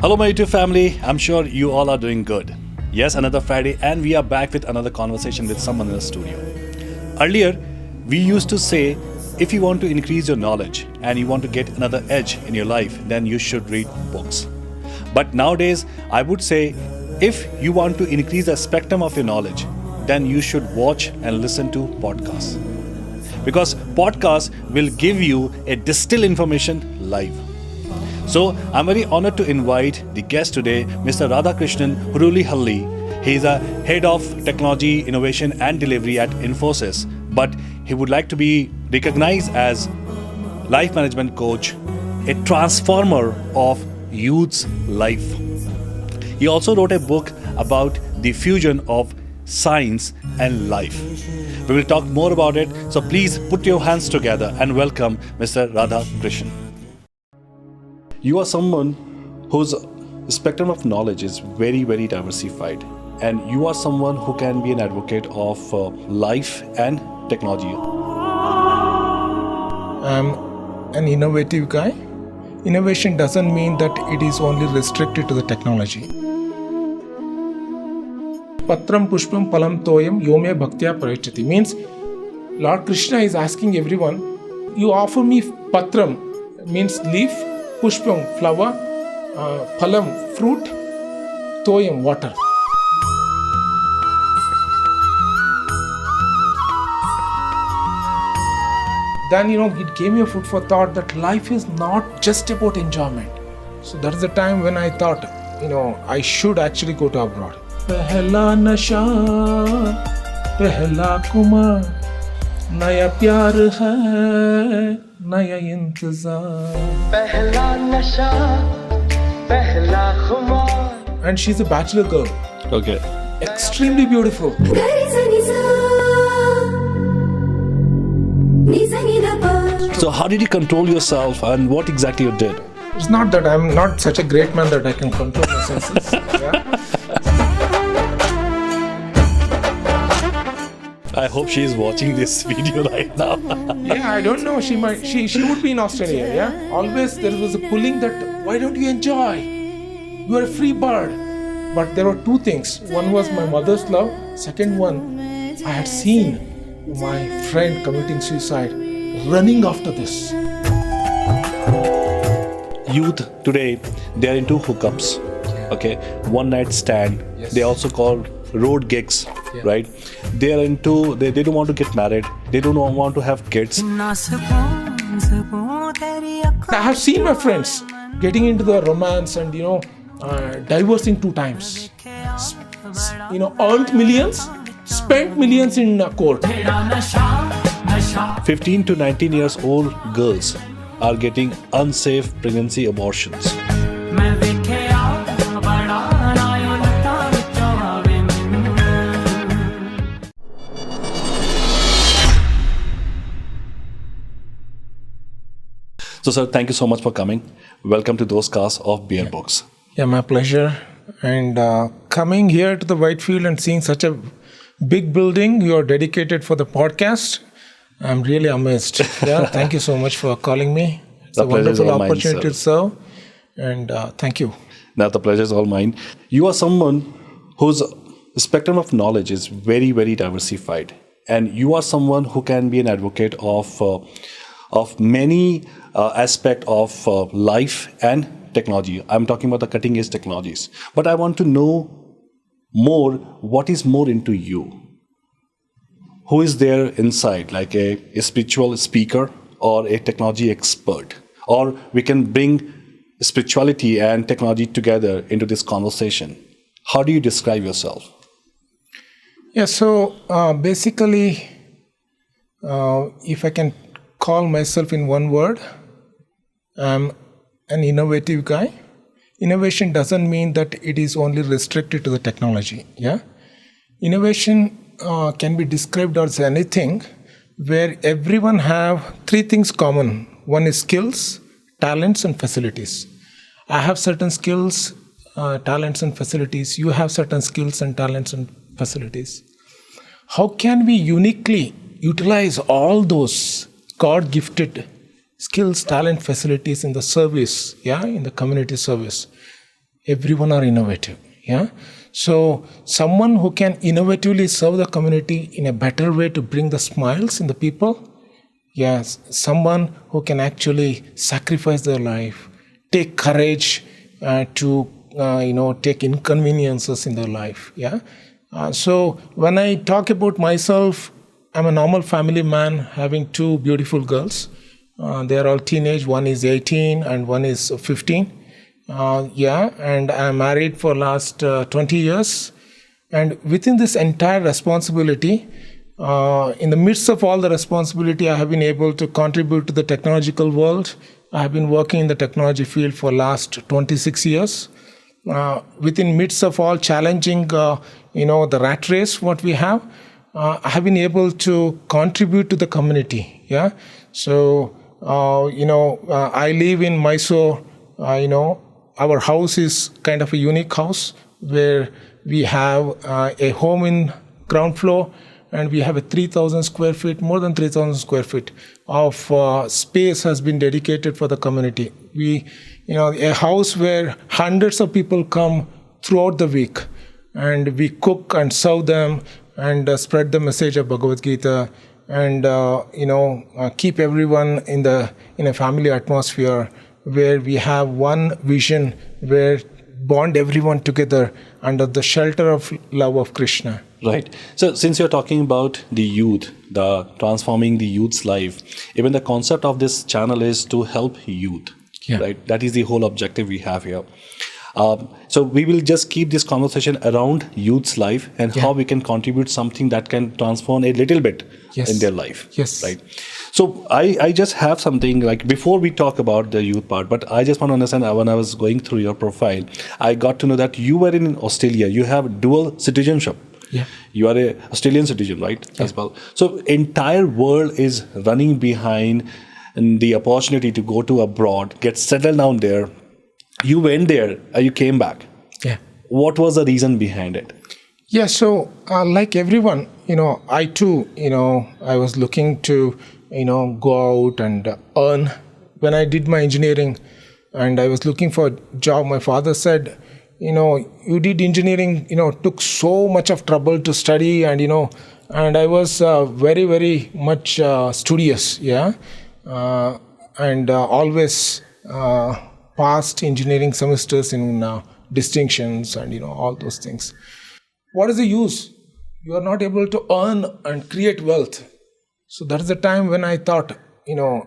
Hello, my YouTube family. I'm sure you all are doing good. Yes, another Friday, and we are back with another conversation with someone in the studio. Earlier, we used to say if you want to increase your knowledge and you want to get another edge in your life, then you should read books. But nowadays, I would say if you want to increase the spectrum of your knowledge, then you should watch and listen to podcasts. Because podcasts will give you a distilled information live. So I'm very honored to invite the guest today, Mr. Radhakrishna Hurulihalli. He is a head of technology, innovation and delivery at Infosys, but he would like to be recognized as life management coach, a transformer of youth's life. He also wrote a book about the fusion of science and life. We will talk more about it, so please put your hands together and welcome Mr. Radhakrishna. You are someone whose spectrum of knowledge is very, very diversified, and you are someone who can be an advocate of life and technology. I'm an innovative guy. Innovation doesn't mean that it is only restricted to the technology. Patram pushpam palam toyam yome bhaktya parayachati means Lord Krishna is asking everyone, you offer me patram means leaf, pushpam flower, palam fruit, toyam water. Then it gave me a food for thought that life is not just about enjoyment. So that's the time when I thought, I should actually go to abroad. Pehla nasha, pehla kumar, naya pyar hai, naya intezar. Pehla nasha, pehla kumar. And she's a bachelor girl. Okay. Extremely beautiful. So how did you control yourself and what exactly you did? It's not that I'm not such a great man that I can control my senses. Yeah? I hope she is watching this video right now. Yeah, I don't know. She would be in Australia. Yeah. Always there was a pulling that why don't you enjoy? You are a free bird. But there were two things. One was my mother's love. Second one, I had seen my friend committing suicide, running after this. Youth today, they are into hookups. Okay, one night stand. Yes. They also call road gigs, right? They are into, they don't want to get married. They don't want to have kids. I have seen my friends getting into the romance and divorcing 2 times. Earned millions, spent millions in court. 15 to 19 years old girls are getting unsafe pregnancy abortions. So, sir, thank you so much for coming. Welcome to those cars of Beerbooks. Yeah, my pleasure. And coming here to the Whitefield and seeing such a big building you are dedicated for the podcast, I'm really amazed. Yeah, thank you so much for calling me. It's a wonderful opportunity to serve. And thank you. Now, the pleasure is all mine. You are someone whose spectrum of knowledge is very, very diversified. And you are someone who can be an advocate of many aspects of life and technology. I'm talking about the cutting edge technologies. But I want to know more, what is more into you? Who is there inside, like a spiritual speaker or a technology expert? Or we can bring spirituality and technology together into this conversation. How do you describe yourself? Yeah, so basically, if I can call myself in one word, I'm an innovative guy. Innovation doesn't mean that it is only restricted to the technology. Yeah, innovation can be described as anything where everyone have 3 things common. One is skills, talents, and facilities. I have certain skills, talents, and facilities. You have certain skills and talents and facilities. How can we uniquely utilize all those God-gifted skills, talent, facilities in the service, in the community service? everyone are innovative. Yeah. So someone who can innovatively serve the community in a better way to bring the smiles in the people. Yes, someone who can actually sacrifice their life, take courage to take inconveniences in their life. Yeah. So when I talk about myself, I'm a normal family man having two beautiful girls. They are all teenage. One is 18 and one is 15. And I'm married for last 20 years. And within this entire responsibility, in the midst of all the responsibility, I have been able to contribute to the technological world. I have been working in the technology field for last 26 years. Within midst of all challenging, the rat race, what we have, I have been able to contribute to the community. Yeah. So, I live in Mysuru. Our house is kind of a unique house where we have a home in ground floor, and we have a 3,000 square feet, more than 3,000 square feet of space has been dedicated for the community. A house where hundreds of people come throughout the week, and we cook and serve them and spread the message of Bhagavad Gita, and keep everyone in a family atmosphere where we have one vision where bond everyone together under the shelter of love of Krishna. Right. So since you're talking about the youth, the transforming the youth's life, even the concept of this channel is to help youth. Yeah. Right. That is the whole objective we have here. So we will just keep this conversation around youth's life and how we can contribute something that can transform a little bit in their life. Yes. Right. So I just have something like before we talk about the youth part, but I just want to understand when I was going through your profile, I got to know that you were in Australia. You have dual citizenship. Yeah. You are a Australian citizen, right? Yeah. As well. So entire world is running behind the opportunity to go to abroad, get settled down there. You went there, you came back. Yeah. What was the reason behind it? Yeah, so like everyone, I too, I was looking to, go out and earn. When I did my engineering and I was looking for a job, my father said, you did engineering, took so much of trouble to study and, and I was very, very much studious, yeah, and always passed engineering semesters in distinctions and, all those things. What is the use? You are not able to earn and create wealth. So that is the time when I thought,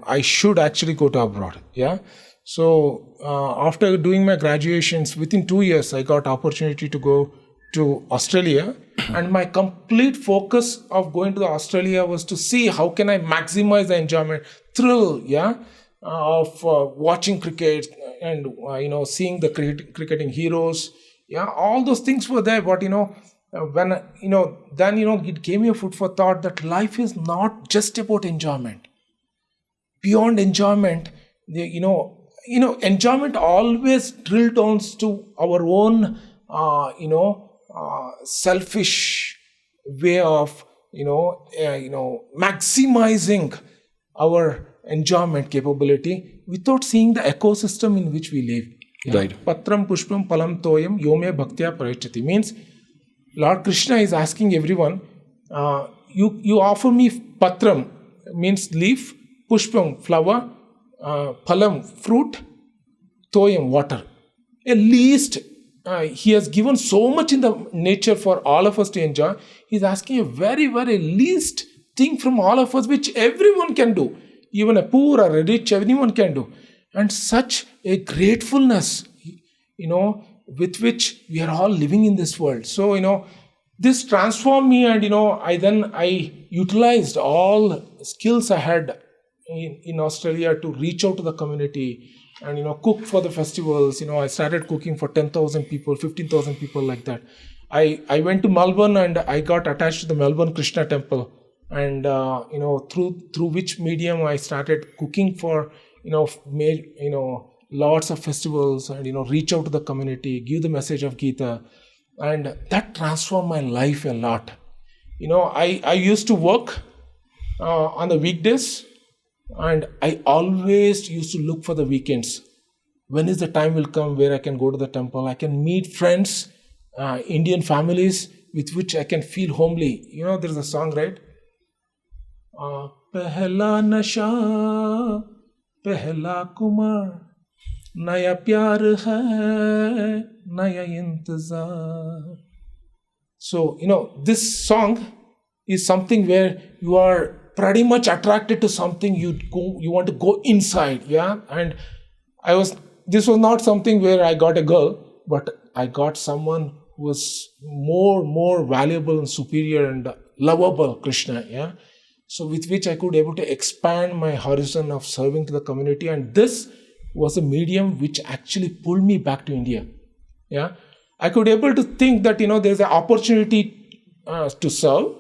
I should actually go to abroad. Yeah. So after doing my graduations, within 2 years, I got opportunity to go to Australia. And my complete focus of going to Australia was to see how can I maximize the enjoyment, thrill, of watching cricket and, seeing the cricketing heroes. Yeah, all those things were there. But, when then it gave me a food for thought that life is not just about enjoyment. Beyond enjoyment, enjoyment always drill down to our own selfish way of maximizing our enjoyment capability without seeing the ecosystem in which we live. Yeah? Right. Patram pushpam palam toyam yome bhaktya parayachati means Lord Krishna is asking everyone, you offer me patram, means leaf, pushpam, flower, phalam, fruit, toyam, water. At least he has given so much in the nature for all of us to enjoy. He's asking a very, very least thing from all of us, which everyone can do. Even a poor or a rich, anyone can do. And such a gratefulness, with which we are all living in this world. So, this transformed me and, I utilized all skills I had in Australia to reach out to the community and, cook for the festivals. I started cooking for 10,000 people, 15,000 people like that. I went to Melbourne and I got attached to the Melbourne Krishna temple. And, through which medium I started cooking for, lots of festivals and, reach out to the community, give the message of Geeta. And that transformed my life a lot. I used to work on the weekdays and I always used to look for the weekends. when is the time will come where I can go to the temple, I can meet friends, Indian families with which I can feel homely. There's a song, right? Pehla nasha, pehla kumar, naya pyar hai, naya intezar. So, this song is something where you are pretty much attracted to something, you want to go inside, yeah? And this was not something where I got a girl, but I got someone who was more valuable and superior and lovable, Krishna, yeah? So with which I could able to expand my horizon of serving to the community. And this was a medium which actually pulled me back to India, yeah? I could able to think that, there's an opportunity to serve,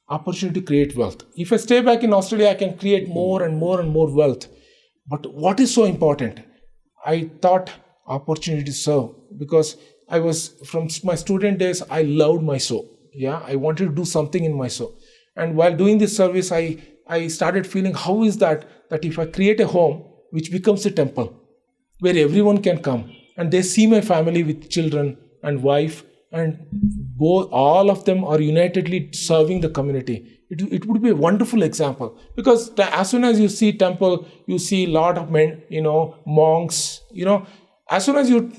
opportunity to create wealth. If I stay back in Australia, I can create more and more and more wealth. But what is so important? I thought opportunity to serve, because I was, from my student days, I loved Mysuru. Yeah, I wanted to do something in Mysuru. And while doing this service, I started feeling, how is that if I create a home which becomes a temple, where everyone can come, and they see my family with children and wife, and all of them are unitedly serving the community. It would be a wonderful example, because as soon as you see temple, you see a lot of men, monks, as soon as you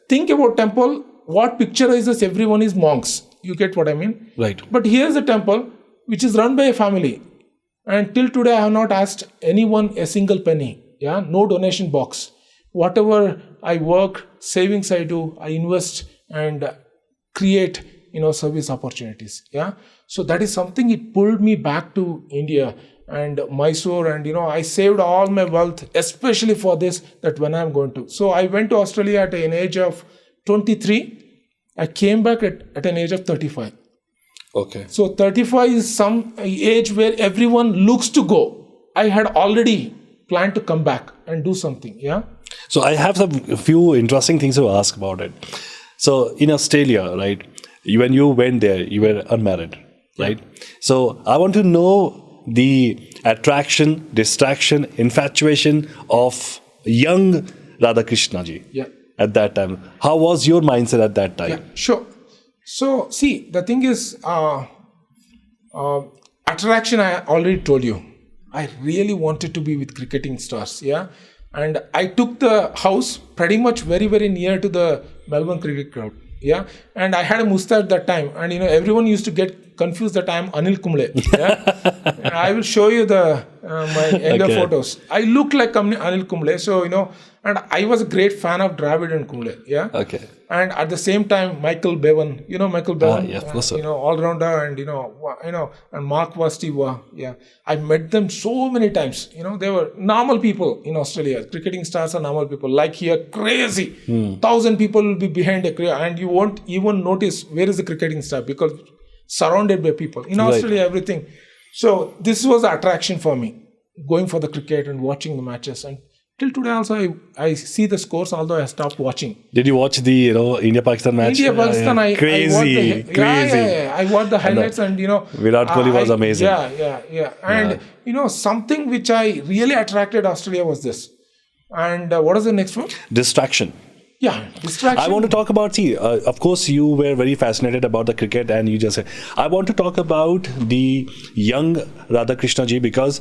think about temple, what picturizes everyone is monks. You get what I mean? Right. But here's a temple which is run by a family, and till today I have not asked anyone a single penny. Yeah, no donation box. Whatever I work, savings I do, I invest and create, service opportunities. Yeah. So that is something, it pulled me back to India and Mysore, and, I saved all my wealth, especially for this, that when I'm going to. So I went to Australia at an age of 23. I came back at an age of 35. Okay. So 35 is some age where everyone looks to go. I had already planned to come back and do something. Yeah. So I have a few interesting things to ask about it. So in Australia, right, when you went there, you were unmarried, right? Yeah. So I want to know the attraction, distraction, infatuation of young Radhakrishna ji. Yeah. At that time. How was your mindset at that time? Yeah, sure. So, see, the thing is, attraction, I already told you. I really wanted to be with cricketing stars, yeah? And I took the house pretty much very, very near to the Melbourne cricket ground, yeah? And I had a mustache at that time, and, everyone used to get confused that I am Anil Kumble, yeah? And I will show you my younger photos. I look like Anil Kumble, so, and I was a great fan of Dravid and Kumble, yeah? Okay. And at the same time, Michael Bevan, Michael Bevan, yeah, of course, all-rounder, and, and Mark Vastiva, yeah. I met them so many times, they were normal people in Australia. Cricketing stars are normal people. Like here, crazy. 1,000 people will be behind a career, and you won't even notice where is the cricketing star, because surrounded by people. In Australia, everything. So this was the attraction for me, going for the cricket and watching the matches. And till today also, I see the scores, although I stopped watching. Did you watch the India-Pakistan match? India-Pakistan, crazy. I watched the highlights, and Virat Kohli was amazing. Yeah. And something which I really attracted Australia was this. And what is the next one? Distraction. Yeah, distraction. I want to talk about, of course, you were very fascinated about the cricket, and you just said, I want to talk about the young Radhakrishna ji, because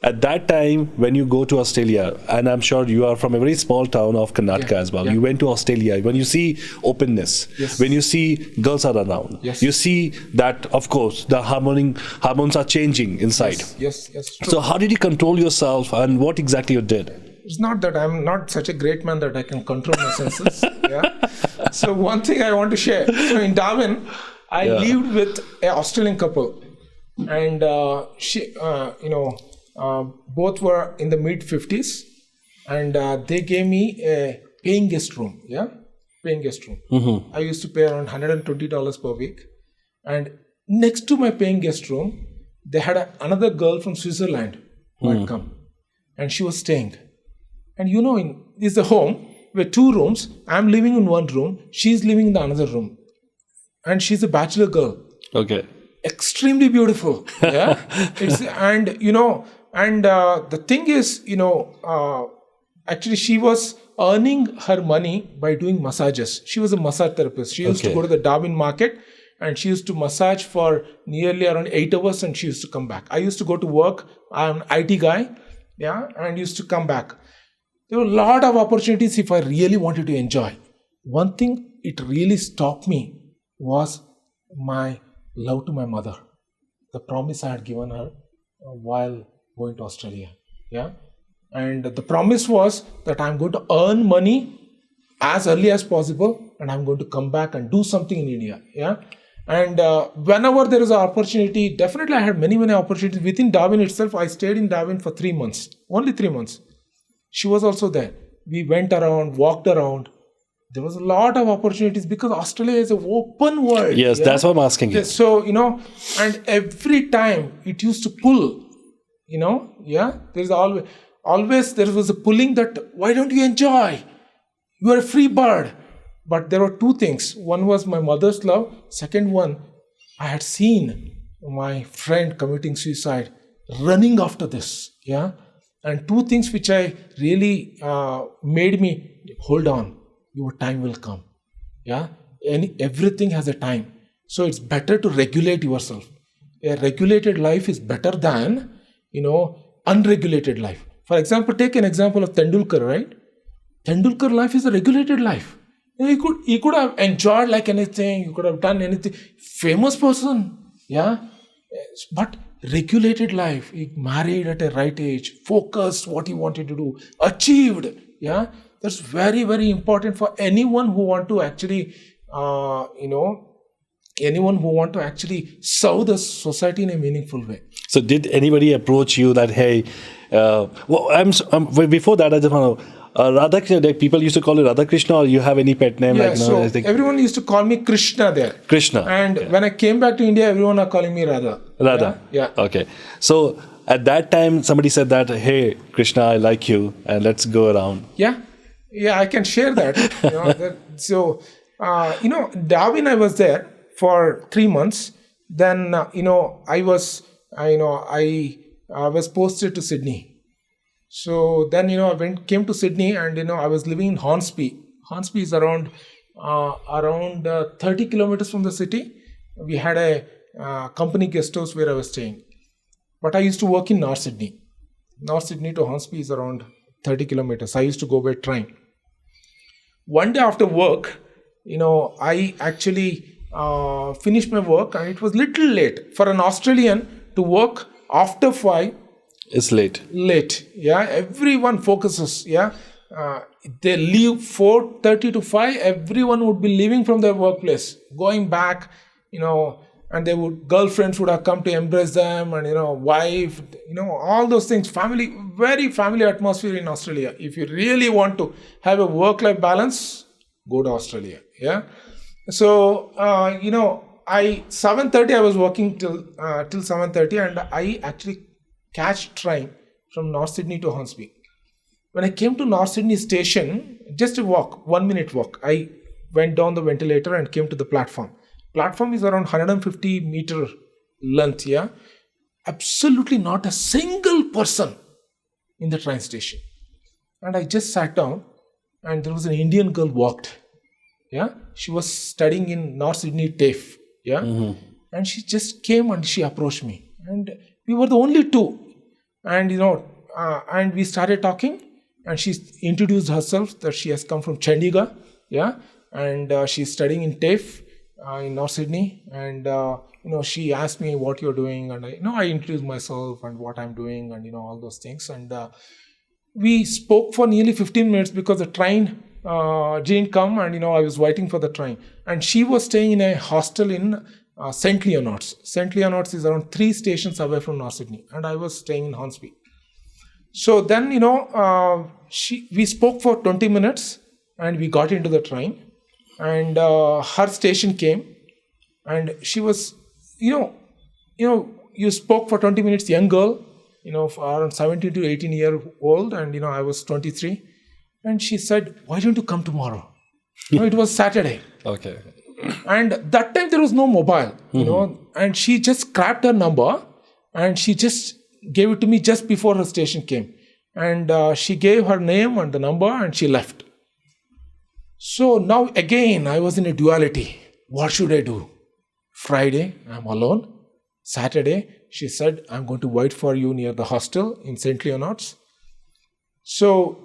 at that time, when you go to Australia, and I'm sure you are from a very small town of Karnataka as well, you went to Australia, when you see openness, when you see girls are around, you see that, of course, the hormones are changing inside. Yes. True. So how did you control yourself, and what exactly you did? It's not that I'm not such a great man that I can control my senses. Yeah. So one thing I want to share. So in Darwin, I lived with an Australian couple, and she, both were in the mid-50s, and they gave me a paying guest room. Yeah, paying guest room. Mm-hmm. I used to pay around $120 per week, and next to my paying guest room, they had another girl from Switzerland who had come, and she was staying. And it's a home with 2 rooms. I'm living in one room. She's living in the another room. And she's a bachelor girl. Okay. Extremely beautiful. Yeah. The thing is, actually she was earning her money by doing massages. She was a massage therapist. She used to go to the Darwin market and she used to massage for nearly around 8 hours and she used to come back. I used to go to work. I'm an IT guy, and used to come back. There were a lot of opportunities if I really wanted to enjoy. One thing it really stopped me was my love to my mother. The promise I had given her while going to Australia. And the promise was that I'm going to earn money as early as possible and I'm going to come back and do something in India. And whenever there is an opportunity, definitely I had many opportunities. Within Darwin itself, I stayed in Darwin for 3 months. Only 3 months. She was also there. We went around, walked around. There was a lot of opportunities because Australia is an open world. Yes, that's what I'm asking you. So, and every time it used to pull, there's always there was a pulling that, why don't you enjoy? You are a free bird. But there were two things. One was my mother's love. Second one, I had seen my friend committing suicide, running after this. And two things which I really made me, hold on, your time will come. And everything has a time. So it's better to regulate yourself. A regulated life is better than, unregulated life. For example, take an example of Tendulkar, right? Tendulkar life is a regulated life. He could have enjoyed like anything. You could have done anything. Famous person, but regulated life. He married at a right age, focused what he wanted to do, achieved. That's very, very important for anyone who want to actually, serve the society in a meaningful way. So did anybody approach you that, hey, before that, I just want to know, Radhakrishna, people used to call you Radhakrishna, or you have any pet name? Everyone used to call me Krishna there. Krishna. And when I came back to India, everyone are calling me Radha. Radha. Yeah. Okay. So at that time, somebody said that, hey, Krishna, I like you, and let's go around. Yeah, I can share that. Darwin, I was there for 3 months. Then, I was posted to Sydney. So then, I came to Sydney and, I was living in Hornsby. Hornsby is around 30 kilometers from the city. We had a company guest house where I was staying. But I used to work in North Sydney. North Sydney to Hornsby is around 30 kilometers. I used to go by train. One day after work, I actually finished my work and it was little late. For an Australian to work after 5, it's late. Everyone focuses. They leave 4:30 to 5. Everyone would be leaving from their workplace, going back, and girlfriends would have come to embrace them, and wife, all those things. Family, very family atmosphere in Australia. If you really want to have a work-life balance, go to Australia. So 7:30 I was working till 7:30, and I actually catch train from North Sydney to Hornsby. When I came to North Sydney station, just a walk, 1 minute walk, I went down the ventilator and came to the platform. Platform is around 150 meter length. Absolutely not a single person in the train station. And I just sat down and there was an Indian girl walked. She was studying in North Sydney TAFE. And she just came and she approached me. And we were the only two. And, and we started talking. And she introduced herself that she has come from Chandigarh. And she's studying in TAFE in North Sydney. And, she asked me what you're doing. And I introduced myself and what I'm doing and, all those things. And we spoke for nearly 15 minutes because the train didn't come and, I was waiting for the train. And she was staying in a hostel in St. Leonards. St. Leonards is around 3 stations away from North Sydney. And I was staying in Hornsby. So then, we spoke for 20 minutes and we got into the train. And her station came. And she was, you spoke for 20 minutes, young girl, around 17 to 18 years old. And, I was 23. And she said, why don't you come tomorrow? It was Saturday. Okay. And that time there was no mobile, and she just grabbed her number and she just gave it to me just before her station came. And she gave her name and the number and she left. So now again, I was in a duality. What should I do? Friday, I'm alone. Saturday, she said, I'm going to wait for you near the hostel in St. Leonard's. So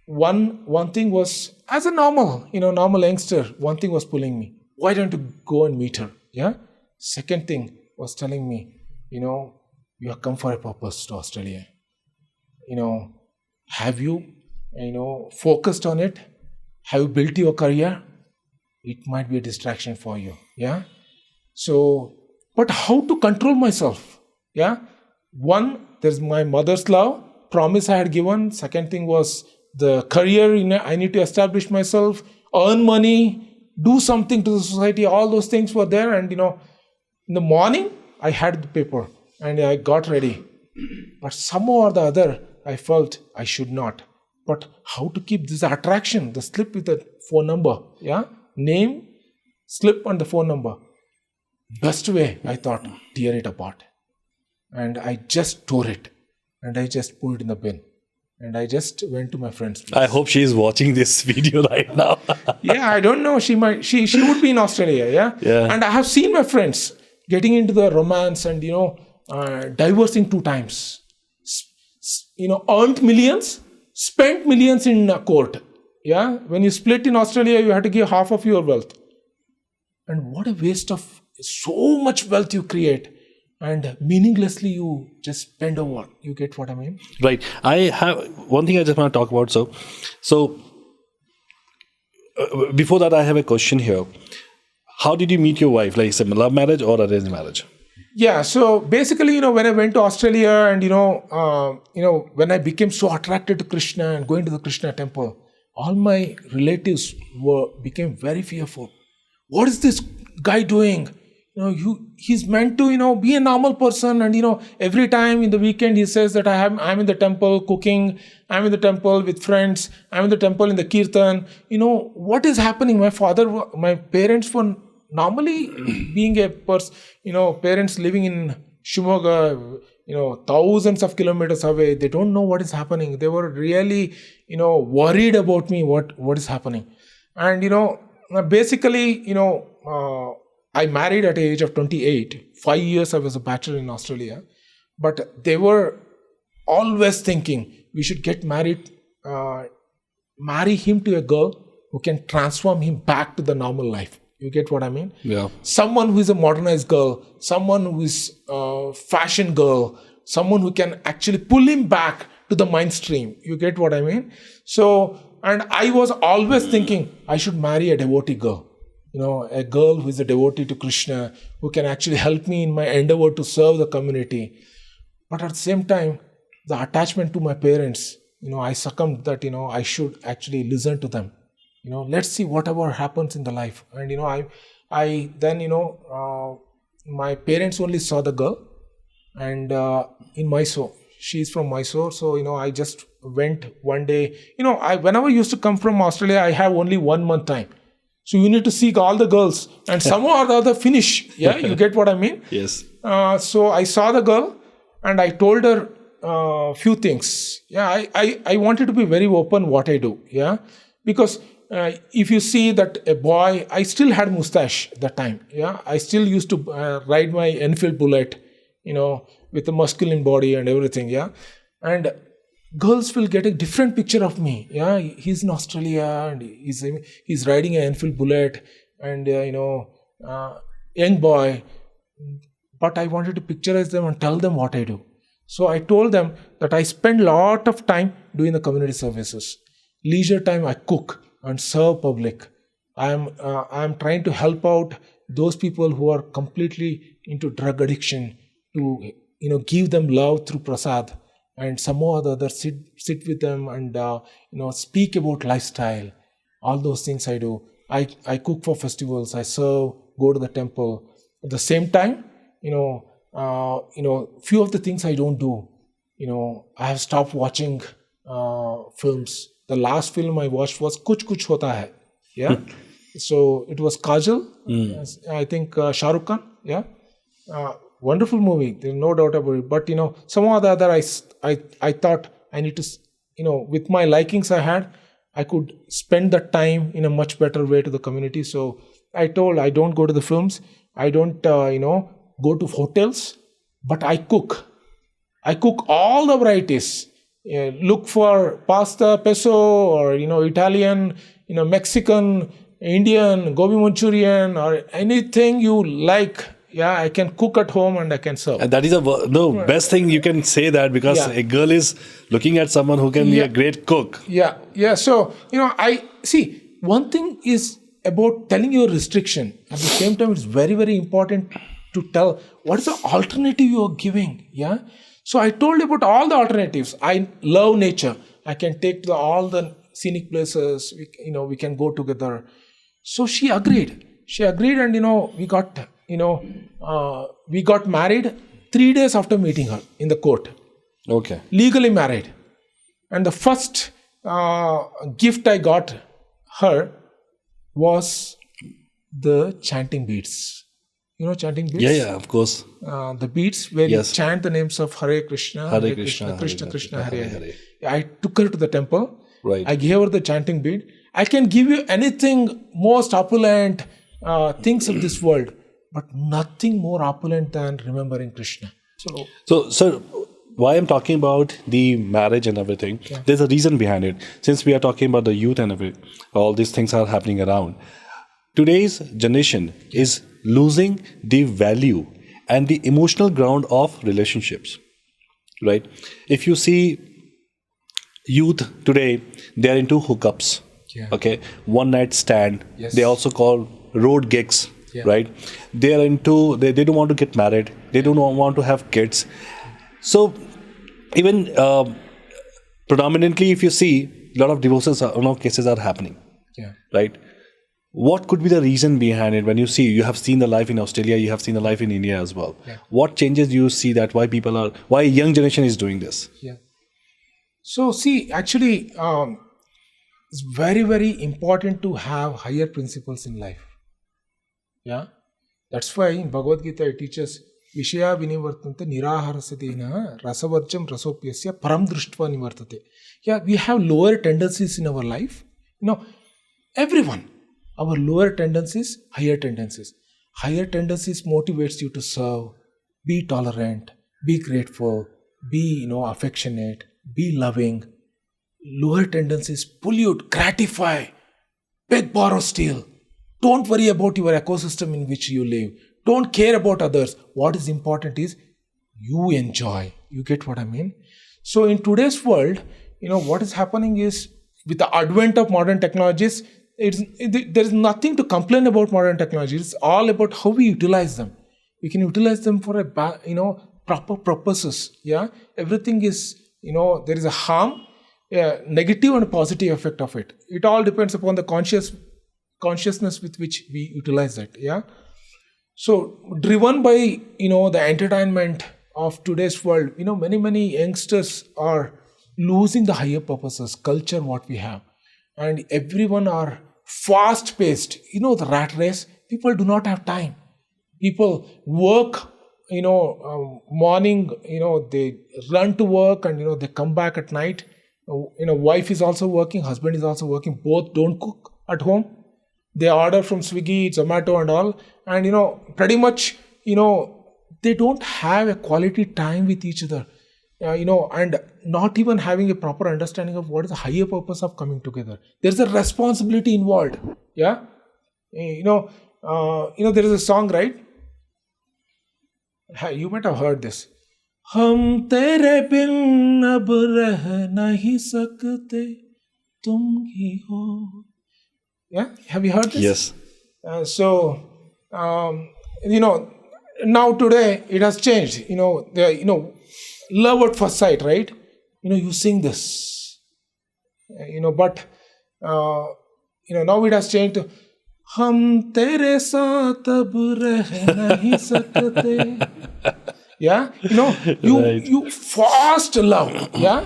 one thing was, as a normal youngster, one thing was pulling me. Why don't you go and meet her? Yeah. Second thing was telling me, you have come for a purpose to Australia. Have you, focused on it? Have you built your career? It might be a distraction for you. Yeah. So, but how to control myself? Yeah. One, there's my mother's love, promise I had given. Second thing was the career. I need to establish myself, earn money, do something to the society. All those things were there. And, in the morning, I had the paper and I got ready. But somehow or the other, I felt I should not. But how to keep this attraction, the slip with the phone number, yeah? Name, slip and the phone number. Best way, I thought, tear it apart. And I just tore it. And I just put it in the bin. And I just went to my friend's place. I hope she is watching this video right now. Yeah, I don't know. She would be in Australia, yeah? Yeah. And I have seen my friends getting into the romance and, divorcing 2 times. Earned millions, spent millions in court. Yeah, when you split in Australia, you have to give half of your wealth. And what a waste of so much wealth you create. And meaninglessly you just spend over. You get what I mean? Right. I have one thing I just want to talk about. So before that, I have a question here. How did you meet your wife? Like, say, love marriage or arranged marriage? Yeah. So basically, when I went to Australia and, when I became so attracted to Krishna and going to the Krishna temple, all my relatives became very fearful. What is this guy doing? He's meant to, be a normal person. And, every time in the weekend, he says that I'm in the temple cooking. I'm in the temple with friends. I'm in the temple in the kirtan. What is happening? My parents were normally being a person, parents living in Shimoga, thousands of kilometers away. They don't know what is happening. They were really, worried about me, what is happening. And, basically, I married at the age of 28. 5 years I was a bachelor in Australia. But they were always thinking we should get married, marry him to a girl who can transform him back to the normal life. You get what I mean? Yeah. Someone who is a modernized girl, someone who is a fashion girl, someone who can actually pull him back to the mainstream. You get what I mean? So, and I was always thinking I should marry a devotee girl. A girl who is a devotee to Krishna, who can actually help me in my endeavor to serve the community. But at the same time, the attachment to my parents, I succumbed that, I should actually listen to them. Let's see whatever happens in the life. And, I then, my parents only saw the girl and in Mysuru. She's from Mysuru. So, I just went one day. Whenever I used to come from Australia, I have only 1 month time. So you need to seek all the girls and somehow or the other finish. Yeah, you get what I mean? Yes. So I saw the girl and I told her a few things. Yeah, I wanted to be very open what I do. Yeah, because if you see that a boy, I still had mustache that time. Yeah, I still used to ride my Enfield Bullet, with a masculine body and everything. Yeah, and girls will get a different picture of me. Yeah, he's in Australia and he's riding an Enfield Bullet and young boy. But I wanted to picturize them and tell them what I do. So I told them that I spend a lot of time doing the community services. Leisure time I cook and serve public. I'm trying to help out those people who are completely into drug addiction to give them love through prasad. And somehow or the other sit with them and speak about lifestyle. All those things I do. I cook for festivals. I serve, go to the temple. At the same time, few of the things I don't do. I have stopped watching films. The last film I watched was Kuch Kuch Hota Hai. Yeah. So it was Kajal. I think Shah Rukh Khan. Yeah. Wonderful movie, there's no doubt about it. But somehow or the other, I thought I need to, with my likings I had, I could spend the time in a much better way to the community. So I told, I don't go to the films, I don't go to hotels, but I cook. I cook all the varieties. Look for pasta, pesto, or Italian, Mexican, Indian, gobi Manchurian, or anything you like. Yeah, I can cook at home and I can serve. And that is best thing you can say that, because Yeah. a girl is looking at someone who can be Yeah. a great cook. Yeah. So, I see, one thing is about telling your restriction. At the same time, it's very, very important to tell what is the alternative you are giving. Yeah. So I told you about all the alternatives. I love nature. I can take to all the scenic places. We can go together. So she agreed. And we got married 3 days after meeting her in the court. Okay. Legally married. And the first gift I got her was the chanting beads. Chanting beads? Yeah, of course. The beads where Yes. you chant the names of Hare Krishna, Hare Krishna, Krishna Hare Krishna, Hare Hare Hare. Hare. I took her to the temple. Right. I gave her the chanting bead. I can give you anything most opulent things of this world, but nothing more opulent than remembering Krishna. So, sir, why I'm talking about the marriage and everything, there's a reason behind it. Since we are talking about the youth and everything, all these things are happening around. Today's generation is losing the value and the emotional ground of relationships, right? If you see youth today, they're into hookups, okay? One night stand. Yes. They also call road gigs, Yeah. right? They are into, they don't want to get married. They don't want to have kids. So even predominantly, if you see, a lot of divorces, cases are happening, right? What could be the reason behind it? When you see, you have seen the life in Australia, you have seen the life in India as well. Yeah. What changes do you see that why young generation is doing this? Yeah. So see, actually, it's very, very important to have higher principles in life. Yeah. That's why in Bhagavad Gita it teaches Vishaya vinivartante niraharasatena rasavarjam rasopyasya param drishtva nivartate. Yeah, we have lower tendencies in our life. Everyone. Our lower tendencies, higher tendencies. Higher tendencies motivates you to serve, be tolerant, be grateful, be affectionate, be loving. Lower tendencies pollute, gratify, beg, borrow, steal. Don't worry about your ecosystem in which you live. Don't care about others. What is important is you enjoy. You get what I mean? So in today's world, what is happening is, with the advent of modern technologies, there is nothing to complain about modern technology. It's all about how we utilize them. We can utilize them for proper purposes. Yeah, everything is there is a harm, negative and a positive effect of it. It all depends upon the consciousness with which we utilize it. Yeah. So driven by the entertainment of today's world, many youngsters are losing the higher purposes, culture what we have. And everyone are fast paced. The rat race, people do not have time. People work, morning, they run to work and, they come back at night. Wife is also working, husband is also working. Both don't cook at home. They order from Swiggy, Zomato and all. And, pretty much, they don't have a quality time with each other. And not even having a proper understanding of what is the higher purpose of coming together. There's a responsibility involved. Yeah. There is a song, right? You might have heard this. Hum tere bin ab reh nahi sakte, tum hi ho. Yeah. Have you heard this? Yes. Now today it has changed. Love at first sight, right? You sing this, but now it has changed to Hum tere saath ab reh nahi sakte. Yeah, Right. you fast love, yeah,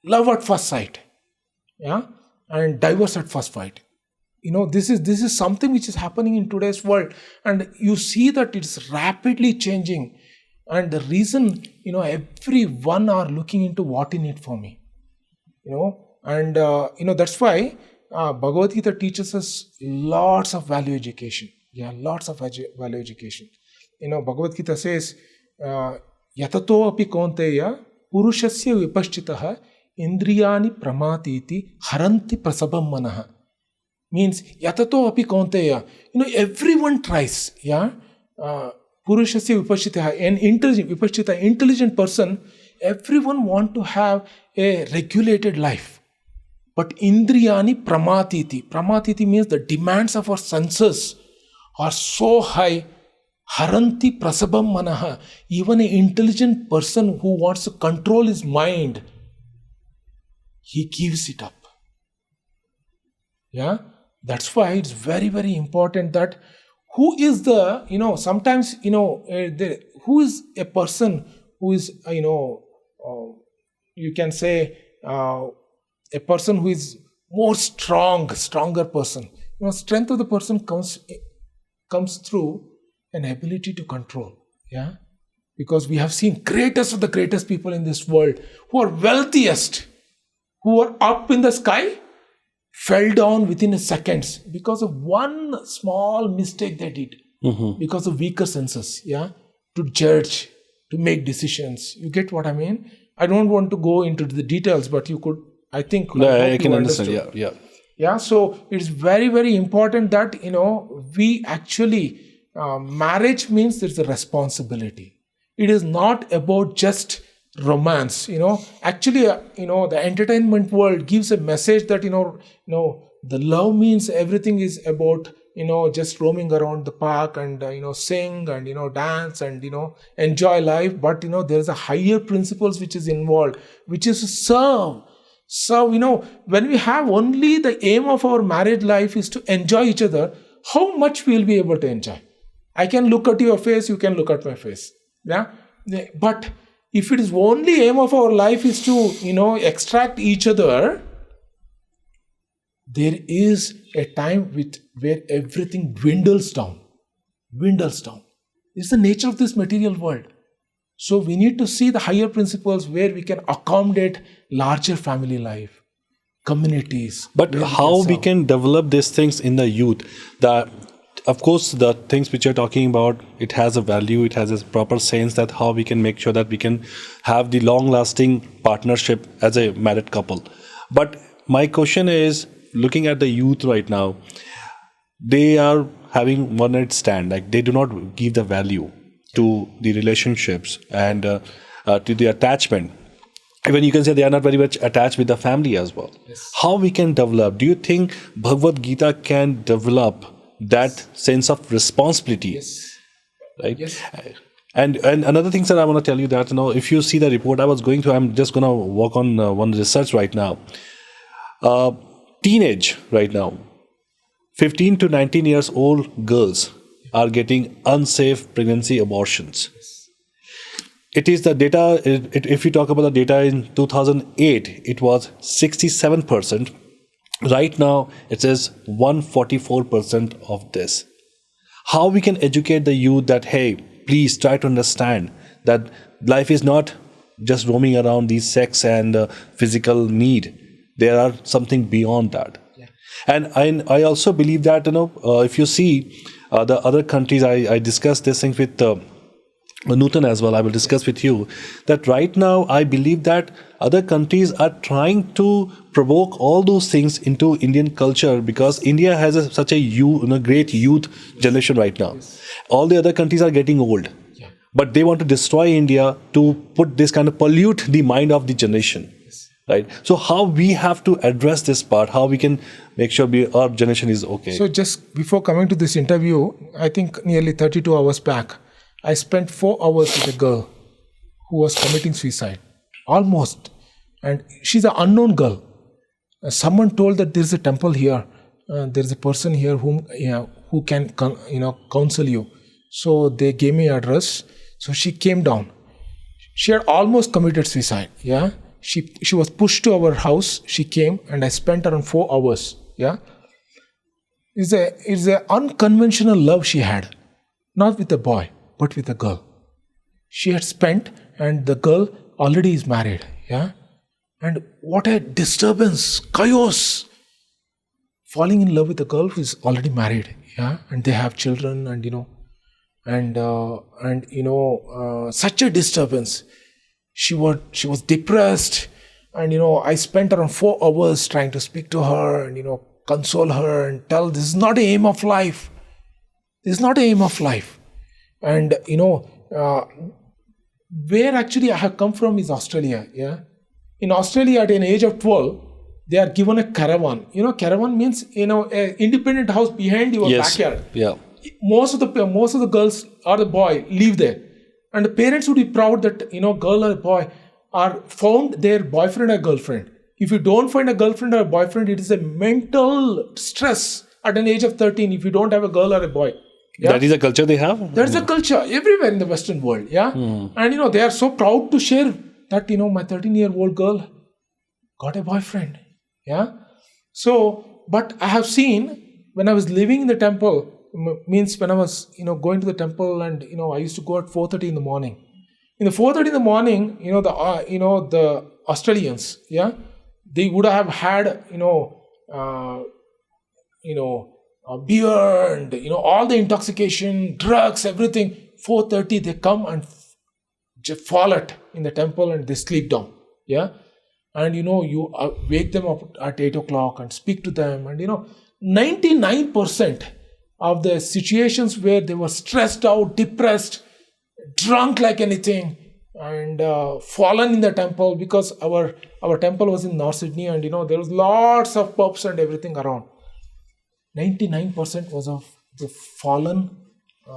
love at first sight, yeah, and divorce at first sight. This is something which is happening in today's world, and you see that it's rapidly changing. And the reason, everyone are looking into what in it for me, And that's why Bhagavad Gita teaches us lots of value education. Yeah, lots of value education. Bhagavad Gita says, Yatato api kaunteya purushasya vipashchitaha indriyani pramatiti haranti prasabam manaha. Means yatato api kaunteya. Everyone tries. Yeah. Purushasya vipashchitaha, an intelligent person. Everyone want to have a regulated life. But indriyani pramatiti. Pramatiti means the demands of our senses are so high. Haranti prasabam manaha. Even an intelligent person who wants to control his mind, he gives it up. Yeah? That's why it's very, very important that who is the, sometimes, who is a person who is, you can say, a person who is more stronger person. Strength of the person comes through an ability to control. Yeah, because we have seen greatest of the greatest people in this world who are wealthiest, who are up in the sky, fell down within seconds because of one small mistake they did, because of weaker senses. Yeah, to judge, to make decisions. You get what I mean? I don't want to go into the details, but you could. I think I can understand. Yeah. So it's very, very important that we actually marriage means there's a responsibility. It is not about just romance. Actually, the entertainment world gives a message that the love means everything is about just roaming around the park and sing and dance and enjoy life. But there's a higher principles which is involved, which is to serve. So, when we have only the aim of our marriage life is to enjoy each other, how much we will be able to enjoy? I can look at your face, you can look at my face. Yeah. But if it is only aim of our life is to, extract each other, there is a time where everything dwindles down. It's the nature of this material world. So we need to see the higher principles where we can accommodate larger family life, communities. But how we can develop these things in the youth? Of course, the things which you're talking about, it has a value, it has a proper sense that how we can make sure that we can have the long-lasting partnership as a married couple. But my question is, looking at the youth right now, they are having one-night stand. Like they do not give the value to the relationships and to the attachment. Even you can say they are not very much attached with the family as well. Yes. How we can develop? Do you think Bhagavad Gita can develop that sense of responsibility? Yes. Right? Yes. And another thing that I want to tell you that, if you see the report I was going through, I'm just going to work on one research right now. Teenage right now, 15 to 19 years old girls are getting unsafe pregnancy abortions. It is the data, if you talk about the data in 2008, it was 67%. Right now, it is 144% of this. How we can educate the youth that, hey, please try to understand that life is not just roaming around these sex and physical need. There are something beyond that. Yeah. And I also believe that, if you see the other countries, I discussed this thing with Nutan as well, I will discuss with you, that right now I believe that other countries are trying to provoke all those things into Indian culture, because India has such a great youth generation right now. Yes. All the other countries are getting old, but they want to destroy India to put this kind of pollute the mind of the generation. Yes. Right? So how we have to address this part, how we can make sure our generation is okay. So just before coming to this interview, I think nearly 32 hours back, I spent 4 hours with a girl who was committing suicide, almost. And she's an unknown girl. Someone told that there's a temple here. There's a person here who can counsel you. So they gave me address. So she came down. She had almost committed suicide. Yeah, she was pushed to our house. She came, and I spent around 4 hours. Yeah, it's a unconventional love she had, not with a boy, but with a girl. She had spent, and the girl already is married. Yeah, And what a disturbance, chaos. Falling in love with a girl who is already married, yeah, and they have children, and such a disturbance. She was depressed, and I spent around 4 hours trying to speak to her and console her and tell this is not the aim of life. This is not the aim of life. And where actually I have come from is Australia. Yeah, in Australia at an age of 12, they are given a caravan. Caravan means a independent house behind your backyard. Yeah. Most of the girls or the boy live there, and the parents would be proud that girl or boy are found their boyfriend or girlfriend. If you don't find a girlfriend or a boyfriend, it is a mental stress at an age of 13 if you don't have a girl or a boy. Yeah? That is a culture they have? That's a culture everywhere in the Western world. Yeah. And they are so proud to share that my 13-year-old girl got a boyfriend. Yeah. So, but I have seen when I was living in the temple, means when I was going to the temple, and I used to go at 4:30 in the morning. In the 4:30 in the morning, the Australians, yeah, they would have had beer and all the intoxication, drugs, everything. 4:30 they come and fall in the temple and they sleep down. Yeah. And you wake them up at 8 o'clock and speak to them, and 99% of the situations where they were stressed out, depressed, drunk like anything, and fallen in the temple, because our temple was in North Sydney, and there was lots of pubs and everything around. 99% was of the fallen,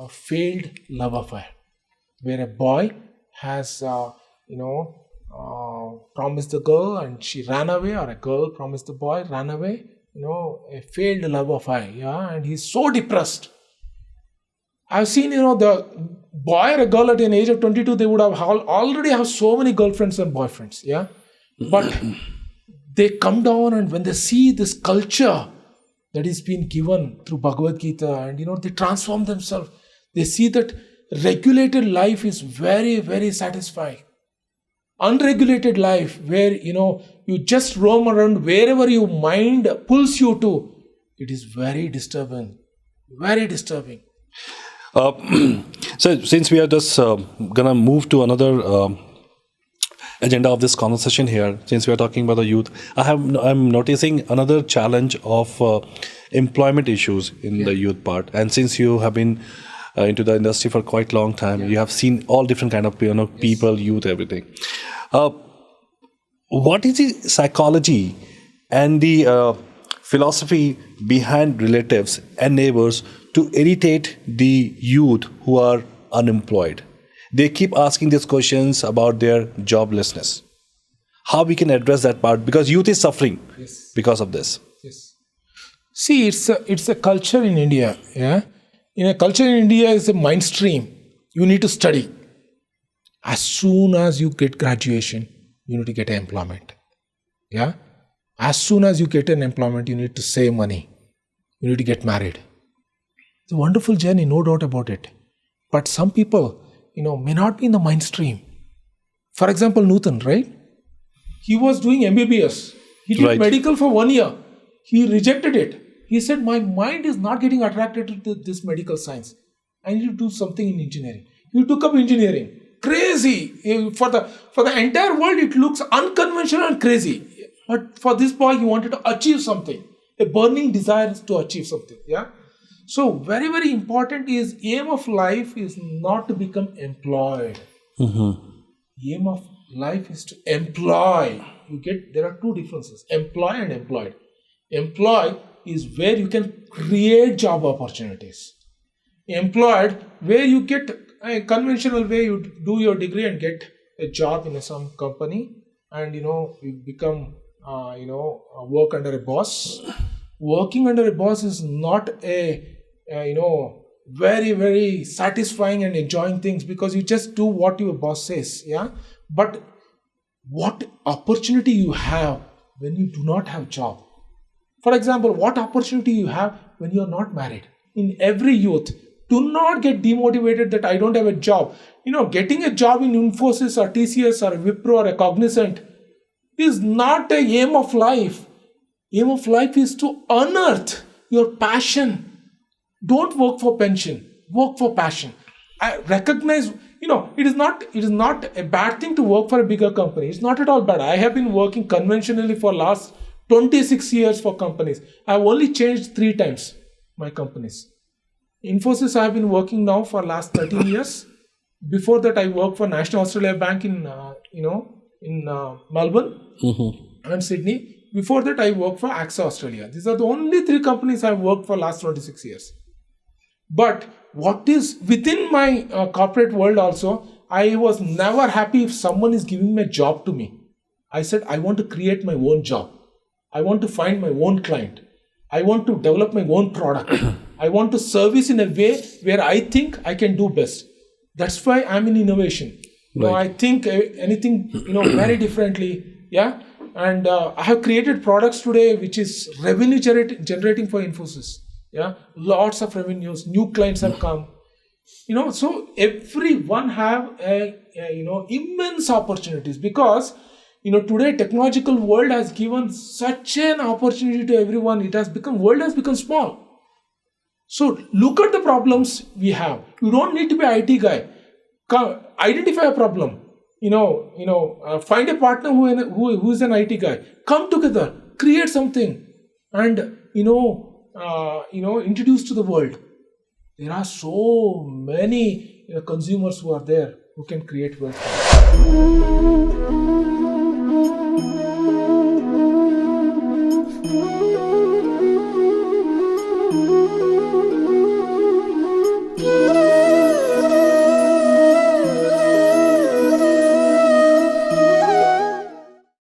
failed love affair, where a boy has promised the girl and she ran away, or a girl promised the boy, ran away. A failed love affair, yeah, and he's so depressed. I've seen, the boy or a girl at an age of 22, they would have already have so many girlfriends and boyfriends, yeah. But they come down, and when they see this culture that is being given through Bhagavad Gita, and they transform themselves. They see that regulated life is very, very satisfying. Unregulated life, where you just roam around wherever your mind pulls you to, it is very disturbing. Very disturbing. So since we are just gonna move to another agenda of this conversation here, since we are talking about the youth, I'm noticing another challenge of employment issues in the youth part. And since you have been into the industry for quite a long time, you have seen all different kind of people, youth, everything. What is the psychology and the philosophy behind relatives and neighbors to irritate the youth who are unemployed? They keep asking these questions about their joblessness. How we can address that part? Because youth is suffering because of this. Yes. See, it's a culture in India. Yeah, in a culture in India is a mainstream. You need to study. As soon as you get graduation, you need to get employment. Yeah, as soon as you get an employment, you need to save money. You need to get married. It's a wonderful journey, no doubt about it. But some people, may not be in the mainstream. For example, Nutan, right? He was doing MBBS. He did medical for 1 year. He rejected it. He said, my mind is not getting attracted to this medical science. I need to do something in engineering. He took up engineering. Crazy. For the entire world, it looks unconventional and crazy. But for this boy, he wanted to achieve something. A burning desire to achieve something. Yeah. So very, very important is aim of life is not to become employed. Aim of life is to employ. There are two differences, employ and employed. Employ is where you can create job opportunities. Employed, where you get a conventional way, you do your degree and get a job in some company, and you become work under a boss. Working under a boss is not a very, very satisfying and enjoying things, because you just do what your boss says. Yeah. But what opportunity you have when you do not have job? For example, what opportunity you have when you are not married? In every youth, do not get demotivated that I don't have a job. Getting a job in Infosys or TCS or Wipro or a Cognizant, is not a aim of life. Aim of life is to unearth your passion. Don't work for pension. Work for passion. I recognize, it is not a bad thing to work for a bigger company. It's not at all bad. I have been working conventionally for last 26 years for companies. I've only changed 3 times my companies. Infosys I have been working now for last 13 years. Before that, I worked for National Australia Bank in Melbourne and Sydney. Before that, I worked for AXA Australia. These are the only 3 companies I've worked for last 26 years. But what is within my corporate world also, I was never happy if someone is giving me a job to me. I said, I want to create my own job. I want to find my own client. I want to develop my own product. I want to service in a way where I think I can do best. That's why I'm in innovation. I think anything, very differently. Yeah. And I have created products today which is revenue generating for Infosys. Yeah. Lots of revenues. New clients have come. So everyone have immense opportunities because today technological world has given such an opportunity to everyone. World has become small. So look at the problems we have. You don't need to be an IT guy. Come, identify a problem. Find a partner who is an IT guy. Come together, create something, and introduce to the world. There are so many consumers who are there who can create wealth.